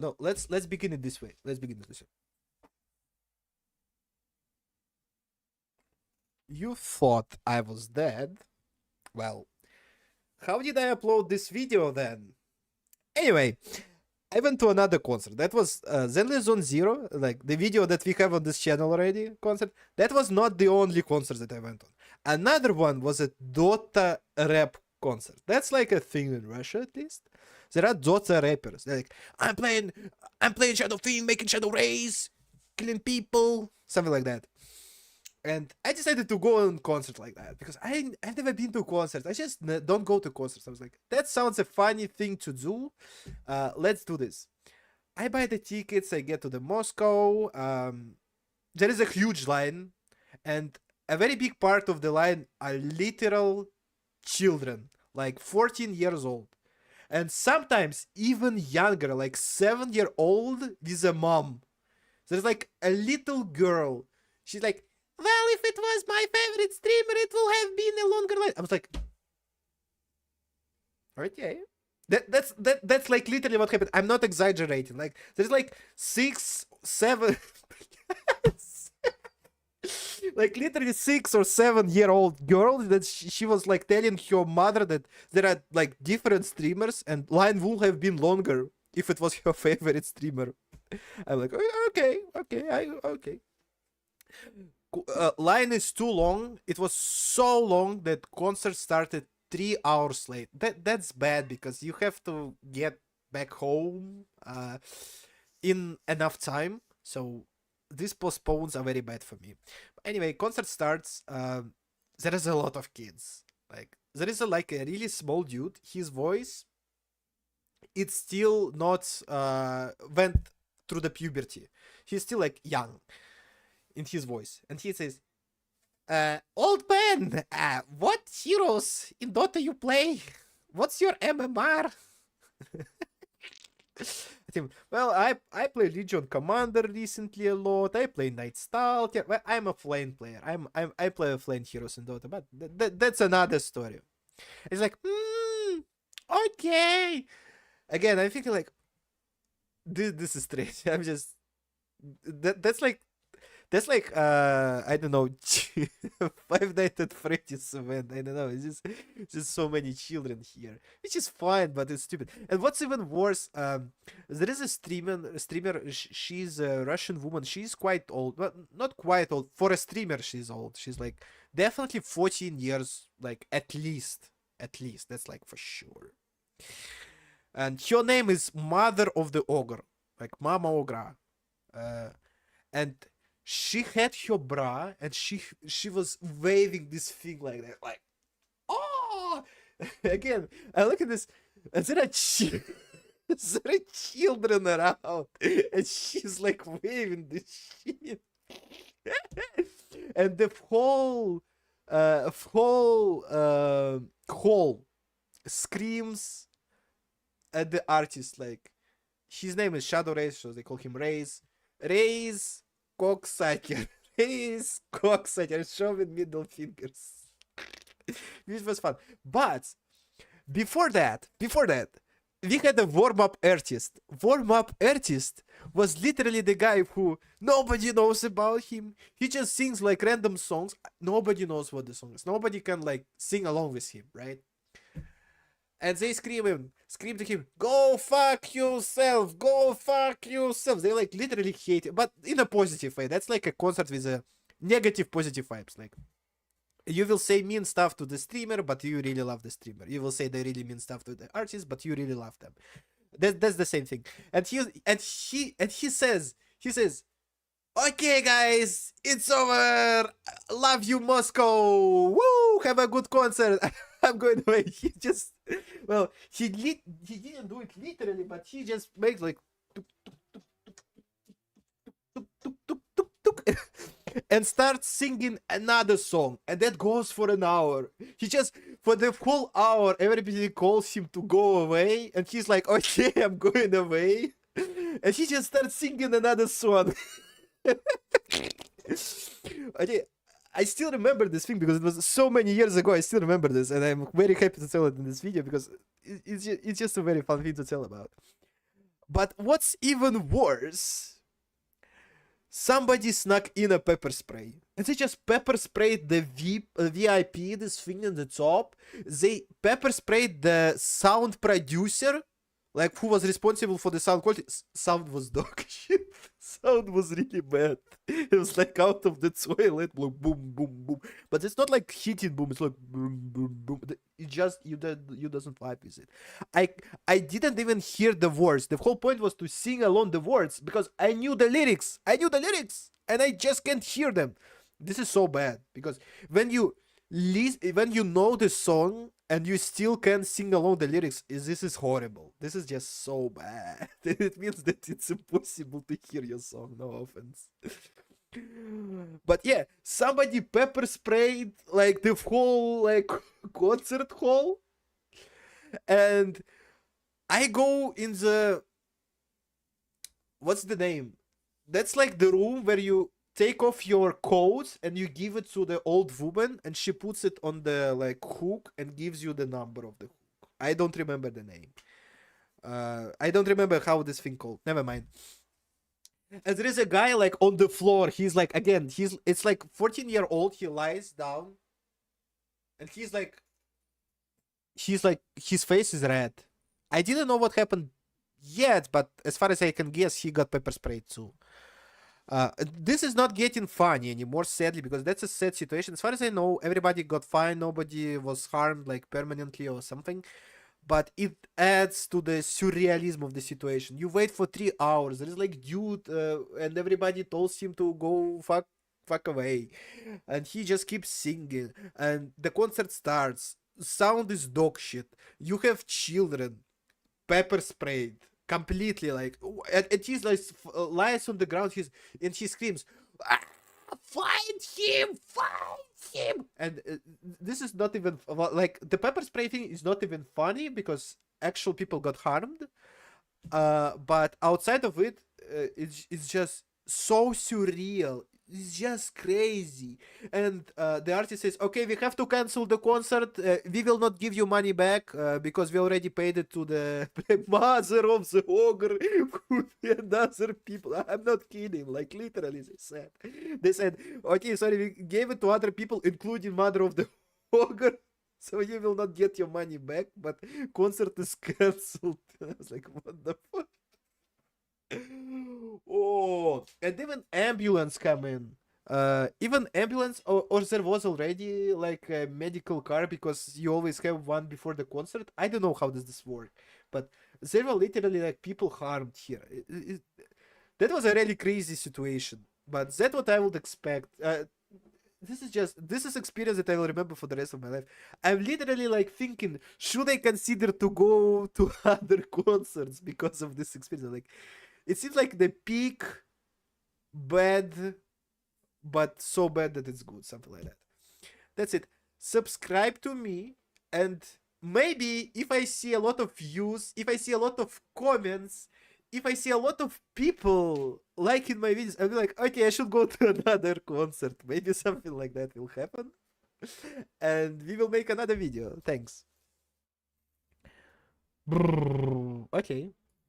No, let's begin it this way. Let's begin it this way. You thought I was dead? Well, how did I upload this video then? Anyway, I went to another concert. That was Zenless Zone Zero, like the video that we have on this channel already concert. That was not the only concert that I went on. Another one was a Dota Rap concert. That's like a thing in Russia, at least. There are Dota rappers. They're like, I'm playing Shadow Fiend, making shadowraze, killing people, something like that. And I decided to go on concert like that because I've never been to concerts. I just don't go to concerts. I was like, that sounds a funny thing to do. Let's do this. I buy the tickets. I get to the Moscow. There is a huge line, and a very big part of the line are literal children, like 14 years old, and sometimes even younger, like 7-year-old with a mom. There's like a little girl. She's like, well, if it was my favorite streamer, it will have been a longer line. I was like, okay. That's like literally what happened. I'm not exaggerating. Like, there's like 6, 7, like literally 6 or 7-year-old girl that she was like telling her mother that there are like different streamers and line would have been longer if it was her favorite streamer. I'm like, okay. Line is too long. It was so long that concert started 3 hours late. That's bad because you have to get back home in enough time. So these postpones are very bad for me. But anyway, concert starts. There is a lot of kids. Like there is like a really small dude. His voice, it's still not went through the puberty. He's still like young in his voice, and he says, old man, what heroes in Dota you play? What's your MMR? I think, well, I play Legion Commander recently a lot. I play Night Stalker. Well, I'm a Flame player. I play a Flame heroes in Dota, but that's another story. It's like, okay. Again, I'm thinking like, this is strange. I'm just that's like I don't know, Five Nights at Freddy's event. I don't know. It's just so many children here, which is fine, but it's stupid. And what's even worse, there is a streamer. She's a Russian woman. She's quite old, but not quite old for a streamer. She's old. She's like definitely 14 years, like at least. That's like for sure. And her name is Mother of the Ogre, like Mama Ogra. And she had her bra and she was waving this thing like that, like, oh. Again, I look at this and there are children around and she's like waving this shit. And the whole hall screams at the artist. Like, his name is Shadowraze, so they call him Raze Cocksucker. Raze Cocksucker, showing middle fingers. Which was fun. But before that, we had a warm-up artist. Warm-up artist was literally the guy who nobody knows about him. He just sings like random songs. Nobody knows what the song is. Nobody can like sing along with him, right? And they scream to him, go fuck yourself, go fuck yourself. They like literally hate it, but in a positive way. That's like a concert with a negative positive vibes. Like, you will say mean stuff to the streamer, but you really love the streamer. You will say the really mean stuff to the artist, but you really love them. That's the same thing. And he says, okay guys, it's over. Love you, Moscow. Woo! Have a good concert. I'm going away. He just, well, he didn't do it literally, but he just makes like and starts singing another song, and that goes for an hour. He just, for the whole hour, everybody calls him to go away, and he's like, okay, I'm going away, and he just starts singing another song. Okay, I still remember this thing because it was so many years ago. I still remember this, and I'm very happy to tell it in this video because it's just a very fun thing to tell about. But what's even worse, somebody snuck in a pepper spray. And they just pepper sprayed the VIP, this thing in the top. They pepper sprayed the sound producer, like who was responsible for the sound quality. Sound was dog shit. Sound was really bad. It was like out of the toilet, like boom, boom, boom. But it's not like hitting boom. It's like boom, boom, boom. It just you doesn't vibe with it. I didn't even hear the words. The whole point was to sing along the words because I knew the lyrics. I knew the lyrics, and I just can't hear them. This is so bad because when you know the song and you still can't sing along the lyrics, this is horrible. This is just so bad. It means that it's impossible to hear your song. No offense. But yeah, somebody pepper sprayed like the whole like concert hall, and I go in the, what's the name? That's like the room where you take off your coat and you give it to the old woman, and she puts it on the like hook and gives you the number of the hook. I don't remember the name. I don't remember how this thing called. Never mind. And there is a guy like on the floor. He's like, again, it's like 14-year-old. He lies down, and he's like, his face is red. I didn't know what happened yet, but as far as I can guess, he got pepper sprayed too. This is not getting funny anymore, sadly, because that's a sad situation. As far as I know, everybody got fine. Nobody was harmed like permanently or something. But it adds to the surrealism of the situation. You wait for 3 hours. There is like dude, and everybody tells him to go fuck away, and he just keeps singing. And the concert starts. Sound is dog shit. You have children, pepper sprayed completely, like, and he's like lies on the ground. He screams, "Ah, find him!" And this is not even like the pepper spray thing is not even funny because actual people got harmed. But outside of it, it's just so surreal. It's just crazy. And the artist says, "Okay, we have to cancel the concert. We will not give you money back because we already paid it to the mother of the ogre and other people." I'm not kidding. Like literally, they said, "Okay, sorry, we gave it to other people, including mother of the ogre. So you will not get your money back, but concert is cancelled." I was like, "What the fuck?" Oh, and even ambulance come in. Even ambulance, or there was already like a medical car because you always have one before the concert. I don't know how does this work, but there were literally like people harmed here. That was a really crazy situation, but that's what I would expect. This is experience that I will remember for the rest of my life. I'm literally like thinking, should I consider to go to other concerts because of this experience? Like, it seems like the peak bad, but so bad that it's good, something like that. That's it. Subscribe to me, and maybe if I see a lot of views, if I see a lot of comments, if I see a lot of people liking my videos, I'll be like, okay, I should go to another concert. Maybe something like that will happen. And we will make another video. Thanks. Okay.